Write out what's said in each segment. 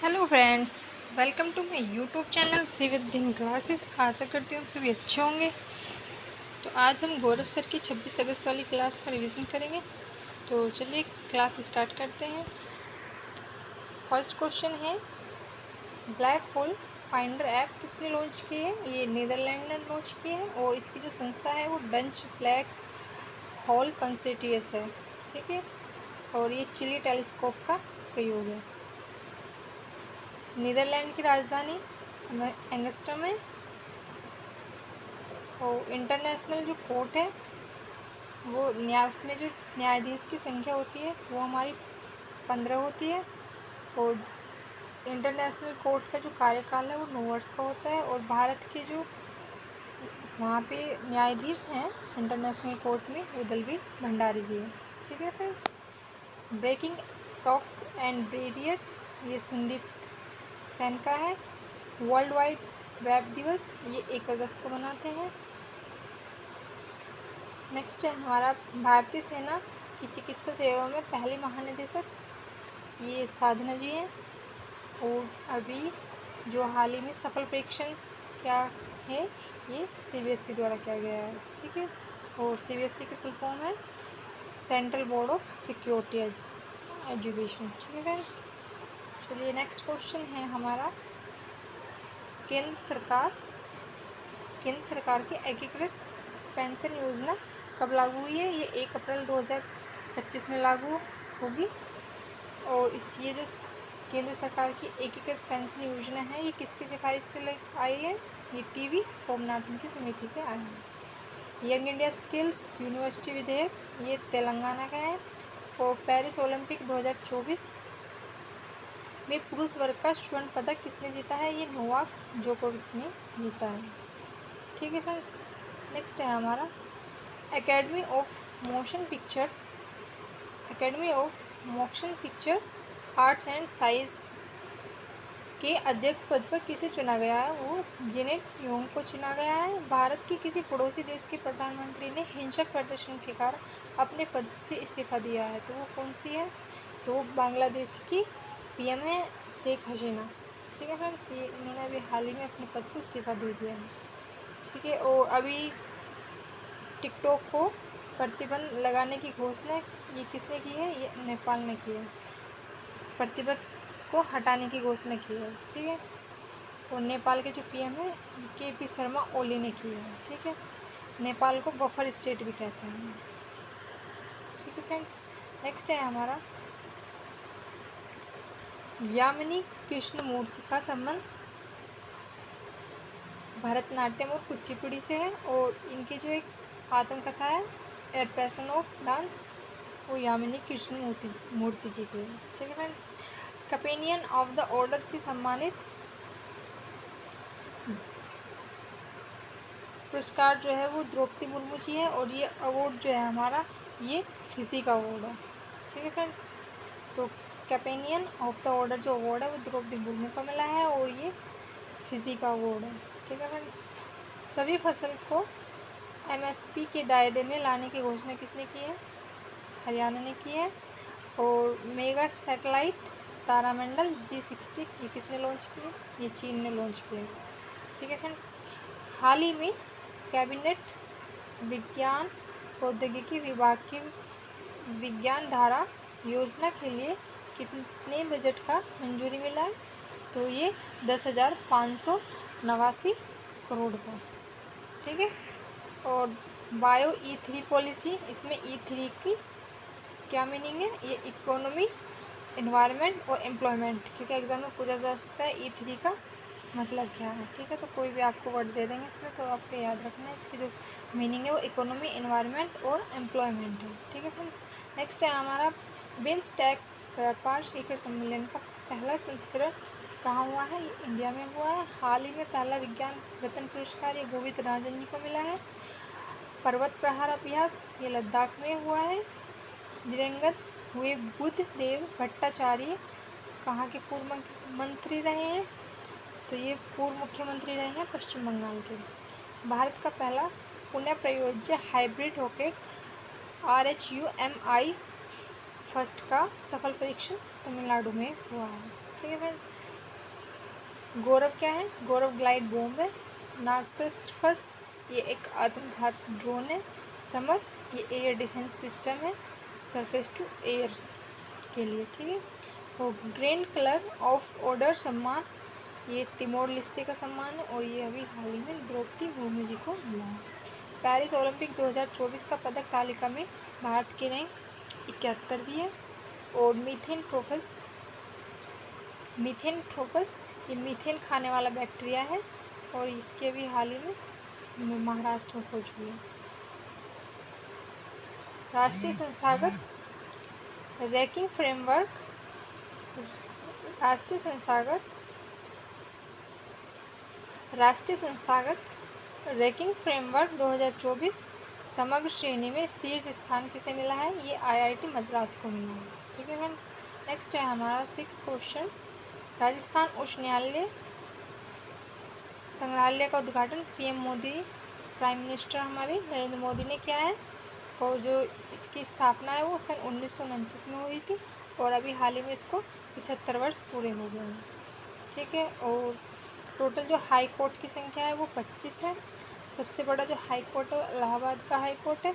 Hello friends, welcome to my YouTube channel see with in classes. आशा करती हूँ सभी अच्छे होंगे। तो आज हम गौरव सर की 26 अगस्त वाली क्लास का रिवीजन करेंगे। तो चलिए क्लास स्टार्ट करते हैं। फर्स्ट क्वेश्चन है, ब्लैक होल फाइंडर ऐप किसने लॉन्च की है? ये नीदरलैंड ने लॉन्च की है और इसकी जो संस्था है वो डच ब्लैक होल कंसोर्टियम है। ठीक है, और ये चिली टेलीस्कोप का प्रयोग है। नीदरलैंड की राजधानी एंगस्टम है और इंटरनेशनल जो कोर्ट है वो उसमें जो न्यायाधीश की संख्या होती है वो हमारी 15 होती है। और इंटरनेशनल कोर्ट का जो कार्यकाल है वो 9 वर्ष का होता है। और भारत के जो वहाँ पे न्यायाधीश हैं इंटरनेशनल कोर्ट में वो दलवीर भंडारी जी हैं। ठीक है friends. Breaking talks and barriers ये संदीप सेन का है। वर्ल्ड वाइड वेब दिवस ये 1 अगस्त को मनाते हैं। नेक्स्ट है हमारा भारतीय सेना की चिकित्सा सेवा में पहली महानिदेशक ये साधना जी हैं। और अभी जो हाल ही में सफल परीक्षण क्या है ये सीबीएसई द्वारा किया गया है। ठीक है, और सीबीएसई की फुल फॉर्म है central board of security education. ठीक है फ्रेंड्स। चलिए नेक्स्ट क्वेश्चन है हमारा, केंद्र सरकार की एकीकृत पेंशन योजना कब लागू हुई है? ये 1 अप्रैल 2025 में लागू होगी। और ये जो केंद्र सरकार की एकीकृत पेंशन योजना है ये किसकी सिफारिश से आई है? ये टीवी सोमनाथन की समिति से आई है। यंग इंडिया स्किल्स यूनिवर्सिटी विधेयक ये तेलंगाना का है। और पेरिस ओलंपिक 2024 में पुरुष वर्ग का स्वर्ण पदक किसने जीता है? ये नोवाक जोकोविच ने जीता है। ठीक है फ्रेंड्स। नेक्स्ट है हमारा academy of motion picture arts and science के अध्यक्ष पद पर किसे चुना गया है? वो जेनेट योंग को चुना गया है। भारत के किसी पड़ोसी देश के प्रधानमंत्री ने हिंसक प्रदर्शन के कारण अपने पद से इस्तीफा दिया है, तो वो कौन सी है? तो वो बांग्लादेश की पीएम है शेख हसीना। ठीक है फ्रेंड्स, ये इन्होंने अभी हाल ही में अपने पद से इस्तीफा दे दिया है। ठीक है, और अभी टिकटॉक को प्रतिबंध लगाने की घोषणा ये किसने की है? ये नेपाल ने की है। प्रतिबंध को हटाने की घोषणा की है। ठीक है, और नेपाल के जो पीएम है केपी शर्मा ओली ने की है। ठीक है, नेपाल को बफर स्टेट भी कहते हैं। ठीक है फ्रेंड्स। नेक्स्ट है हमारा यामिनी कृष्णमूर्ति का संबंध भरतनाट्यम और कुचिपुड़ी से है। और इनकी जो एक आत्मकथा है ए पैशन ऑफ डांस वो यामिनी कृष्णमूर्ति जी की है। ठीक है फ्रेंड्स। कपेनियन ऑफ द ऑर्डर से सम्मानित पुरस्कार जो है वो द्रौपदी मुर्मू जी है। और ये अवार्ड जो है हमारा ये फिजी का अवार्ड है। ठीक है फ्रेंड्स। तो कैपेनियन ऑफ द ऑर्डर जो अवार्ड है वो द्रौपदी मुर्मू को मिला है और ये फिजी का अवार्ड है। ठीक है फ्रेंड्स। सभी फसल को एमएसपी के दायरे में लाने की घोषणा किसने की है? हरियाणा ने की है। और मेगा सैटेलाइट तारामंडल G60 ये किसने लॉन्च की है? ये चीन ने लॉन्च किया है। ठीक है फ्रेंड्स। हाल ही में कैबिनेट विज्ञान प्रौद्योगिकी विभाग की विज्ञान धारा योजना के लिए कितने बजट का मंजूरी मिला है? तो ये 10,589 करोड़ का। ठीक है, और बायो E3 पॉलिसी, इसमें E3 की क्या मीनिंग है? ये इकोनॉमी, इन्वायरमेंट और एम्प्लॉयमेंट, क्योंकि एग्जाम में पूछा जा सकता है E3 का मतलब क्या है। ठीक है, तो कोई भी आपको वर्ड दे देंगे इसमें तो आपको याद रखना है इसकी जो मीनिंग है वो इकोनॉमी, इन्वायरमेंट और एम्प्लॉयमेंट है। ठीक है फ्रेंड्स। नेक्स्ट है हमारा बिम्स्टेक व्यापार शिखर सम्मेलन का पहला संस्करण कहाँ हुआ है? ये इंडिया में हुआ है। हाल ही में पहला विज्ञान रत्न पुरस्कार ये गोविंद राजन जी को मिला है। पर्वत प्रहार अभ्यास ये लद्दाख में हुआ है। दिवंगत हुए बुद्ध देव भट्टाचार्य कहाँ के पूर्व मंत्री रहे हैं? तो ये पूर्व मुख्यमंत्री रहे हैं पश्चिम बंगाल के। भारत का पहला पुनः प्रयोज्य हाइब्रिड रॉकेट RHUMI फर्स्ट का सफल परीक्षण तमिलनाडु में हुआ है। ठीक है फ्रेंड्स। गौरव क्या है? गौरव ग्लाइड बॉम्ब है। नागशस्त्र ये एक आत्मघात ड्रोन है। समर ये एयर डिफेंस सिस्टम है, सरफेस टू एयर के लिए, ठीक है। और ग्रैंड कलर ऑफ ऑर्डर सम्मान ये तिमोर लिस्ते का सम्मान है और ये अभी हाल ही में द्रौपदी मुर्मू जी को मिला है। पेरिस ओलंपिक 2024 का पदक तालिका में भारत की रैंक 71वीं है। और मीथेनथ्रोपस ये मीथेन खाने वाला बैक्टीरिया है और इसके अभी हाल ही में महाराष्ट्र में खोज हुई है। राष्ट्रीय संस्थागत रैंकिंग फ्रेमवर्क राष्ट्रीय संस्थागत रैंकिंग फ्रेमवर्क 2024 समग्र श्रेणी में शीर्ष स्थान किसे मिला है? ये IIT मद्रास को मिला है, ठीक है फ्रेंड्स। नेक्स्ट है हमारा 6 क्वेश्चन। राजस्थान उच्च न्यायालय संग्रहालय का उद्घाटन PM मोदी, प्राइम मिनिस्टर हमारे नरेंद्र मोदी ने किया है और जो इसकी स्थापना है वो सन 1949 में हुई थी और अभी हाल ही में इसको 75 वर्ष पूरे हो गए हैं, ठीक है। और टोटल जो हाई कोर्ट की संख्या है वो 25 है। सबसे बड़ा जो हाई कोर्ट है इलाहाबाद का हाई कोर्ट है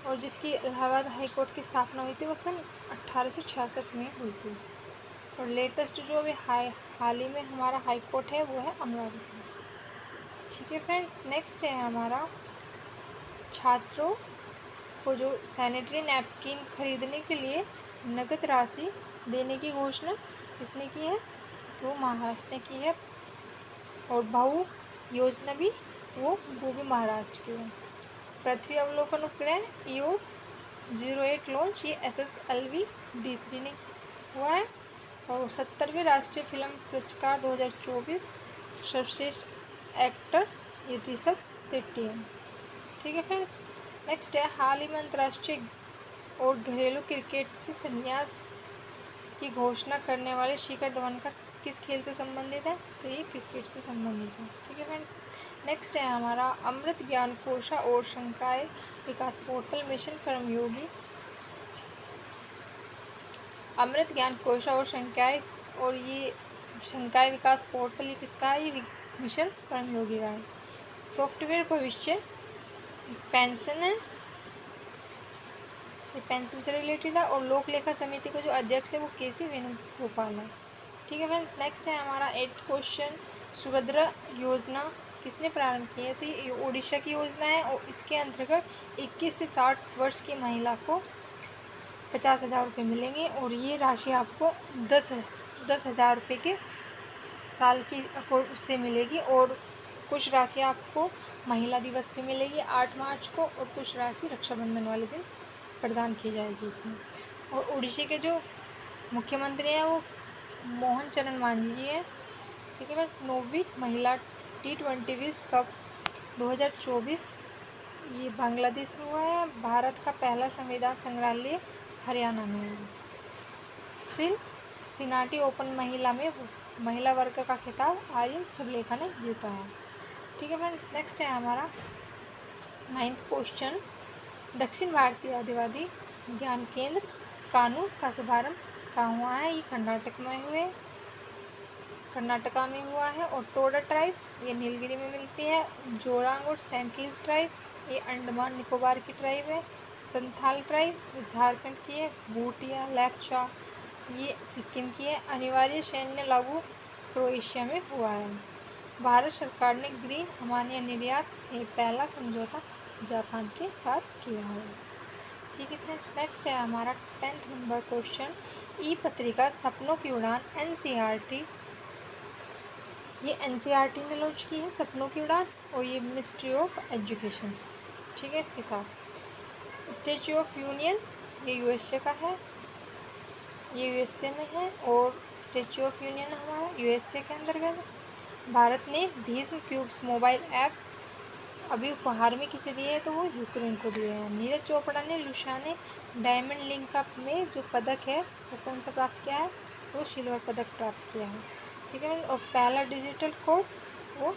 और जिसकी इलाहाबाद हाई कोर्ट की स्थापना हुई थी वो सन 1866 में हुई थी। और लेटेस्ट जो अभी हाल ही में हमारा हाई कोर्ट है वो है अमरावती, ठीक है फ्रेंड्स। नेक्स्ट है हमारा छात्रों को जो सैनिटरी नैपकिन खरीदने के लिए नगद राशि देने की घोषणा किसने की है? तो महाराष्ट्र ने की है। और भाऊ योजना भी वो भी महाराष्ट्र की है। पृथ्वी अवलोकन उपग्रह EOS-08 लॉन्च ये SSLV D3 ने हुआ है। और 70वें राष्ट्रीय फिल्म पुरस्कार 2024 सर्वश्रेष्ठ एक्टर ये ऋषभ शेट्टी है, ठीक है फ्रेंड्स। नेक्स्ट है हाल ही में अंतर्राष्ट्रीय और घरेलू क्रिकेट से संन्यास की घोषणा करने वाले शिखर धवन का किस खेल से संबंधित है? तो ये क्रिकेट से संबंधित है, ठीक है फ्रेंड्स। नेक्स्ट है हमारा अमृत ज्ञान कोश और शंकाय विकास पोर्टल मिशन कर्मयोगी। अमृत ज्ञान कोश और ये शंकाय विकास पोर्टल ये किसका है? ये मिशन कर्मयोगी का है। सॉफ्टवेयर भविष्य पेंशन है, ये पेंशन से रिलेटेड है। और लोक लेखा समिति का जो अध्यक्ष है वो KC वेणुगोपाल है, ठीक है फ्रेंड्स। नेक्स्ट है हमारा 8th क्वेश्चन। सुभद्रा योजना किसने प्रारंभ की है? तो ये उड़ीसा की योजना है और इसके अंतर्गत 21 से 60 वर्ष की महिला को 50,000 रुपये मिलेंगे और ये राशि आपको 10,000 रुपये के साल की उससे मिलेगी। और कुछ राशि आपको महिला दिवस पे मिलेगी 8 मार्च को और कुछ राशि रक्षाबंधन वाले दिन प्रदान की जाएगी इसमें। और उड़ीसा के जो मुख्यमंत्री हैं वो मोहन चरण मांझी जी हैं, ठीक है बस। 9वीं महिला T20 विश्व कप 2024 ये बांग्लादेश में हुआ है। भारत का पहला संविधान संग्रहालय हरियाणा में है। सिनाटी ओपन महिला वर्ग का खिताब आर्यन सबलेखा ने जीता है, ठीक है फ्रेंड्स। नेक्स्ट है हमारा 9th क्वेश्चन। दक्षिण भारतीय आदिवासी ज्ञान केंद्र कानून का शुभारंभ कहाँ हुआ है? ये कर्नाटका में हुआ है। और टोडा ट्राइब ये नीलगिरी में मिलती है। जोरांग और सेंटलिस ट्राइब ये अंडमान निकोबार की ट्राइब है। संथाल ट्राइब झारखंड की है। भूटिया लेप्चा ये सिक्किम की है। अनिवार्य सैन्य लागू क्रोएशिया में हुआ है। भारत सरकार ने ग्रीन अमानिया निर्यात एक पहला समझौता जापान के साथ किया है, ठीक है फ्रेंड्स। नेक्स्ट है हमारा 10th नंबर क्वेश्चन। ई पत्रिका सपनों की उड़ान NCERT ये NCERT ने लॉन्च की है सपनों की उड़ान और ये मिनिस्ट्री ऑफ एजुकेशन, ठीक है। इसके साथ स्टैच्यू ऑफ यूनियन ये USA का है, ये USA में है। और स्टैच्यू ऑफ यूनियन हमारा USA के अंतर्गत। भारत ने भीष्म क्यूब्स मोबाइल ऐप अभी उपहार में किसे दिए हैं? तो वो यूक्रेन को दिए हैं। नीरज चोपड़ा ने लुसाने डायमंड लिंक कप में जो पदक है वो कौन सा प्राप्त किया है? तो सिल्वर पदक प्राप्त किया है, ठीक है। और पहला डिजिटल कोड वो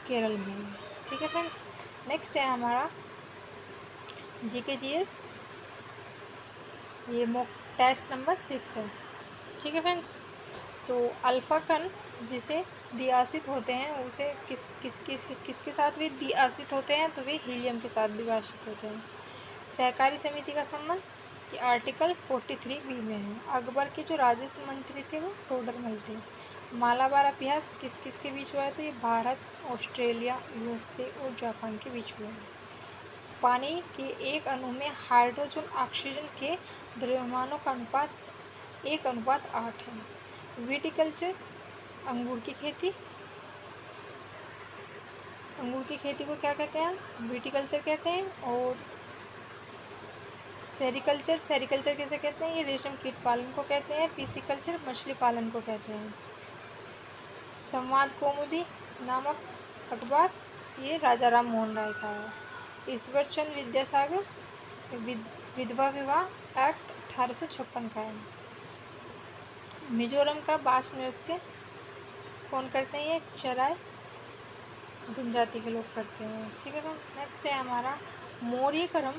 केरल में है, ठीक है फ्रेंड्स। नेक्स्ट है हमारा GKGS ये मॉक टेस्ट नंबर 6 है, ठीक है फ्रेंड्स। तो अल्फ़ा कण जिसे द्विआश्रित होते हैं उसे किसके साथ भी द्विआश्रित होते हैं, तो वे हीलियम के साथ द्विआश्रित होते हैं। सहकारी समिति का संबंध ये आर्टिकल 43B में है। अकबर के जो राजस्व मंत्री थे वो टोडरमल थे। मालाबार अभ्यास किस किस के बीच हुआ है, तो ये भारत, ऑस्ट्रेलिया, यूएसए और जापान के बीच हुआ है। पानी के एक अणु में हाइड्रोजन ऑक्सीजन के द्रव्यमानों का अनुपात 1:8 है। विटिकल्चर अंगूर की खेती को क्या कहते हैं, विटिकल्चर कहते हैं। और सेरिकल्चर किसे कहते हैं, ये रेशम कीट पालन को कहते हैं। पिसिकल्चर मछली पालन को कहते हैं। संवाद कौमुदी नामक अखबार ये राजा राम मोहन राय का है। ईश्वर चंद्र विद्यासागर विधवा विवाह एक्ट 1856 का है। मिजोरम का बास नृत्य कौन करते हैं, ये चराय जनजाति के लोग करते हैं। ठीक है मैम। नेक्स्ट है हमारा मौर्य क्रम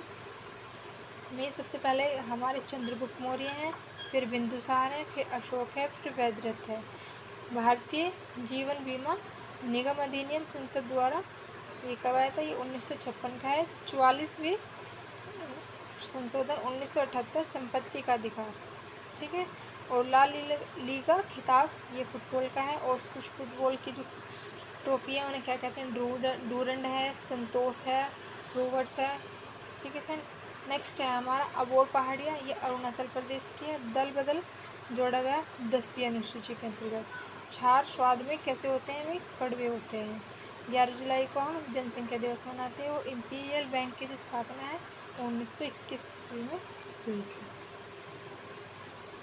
में सबसे पहले हमारे चंद्रगुप्त मौर्य हैं, फिर बिंदुसार है, फिर अशोक है, फिर वैद्यरथ है। भारतीय जीवन बीमा निगम अधिनियम संसद द्वारा ये कब आया था, ये 1956 का है। 44वें संशोधन 1978 संपत्ति का अधिकार। ठीक है। और लाल लीगा खिताब ये फुटबॉल का है। और कुछ फुटबॉल की जो ट्रॉफी है उन्हें क्या कहते हैं, डूरंड है, संतोष है, रोवर्स है। ठीक है फ्रेंड्स। नेक्स्ट है हमारा अबोर पहाड़ियाँ, ये अरुणाचल प्रदेश की है। दल बदल जोड़ा गया 10वीं अनुसूची के अंतर्गत। क्षार स्वाद में कैसे होते हैं, वे कड़वे होते हैं। 11 जुलाई को हम जनसंख्या दिवस मनाते हैं। और इंपीरियल बैंक की जो स्थापना है 1921 ईस्वी में हुई थी।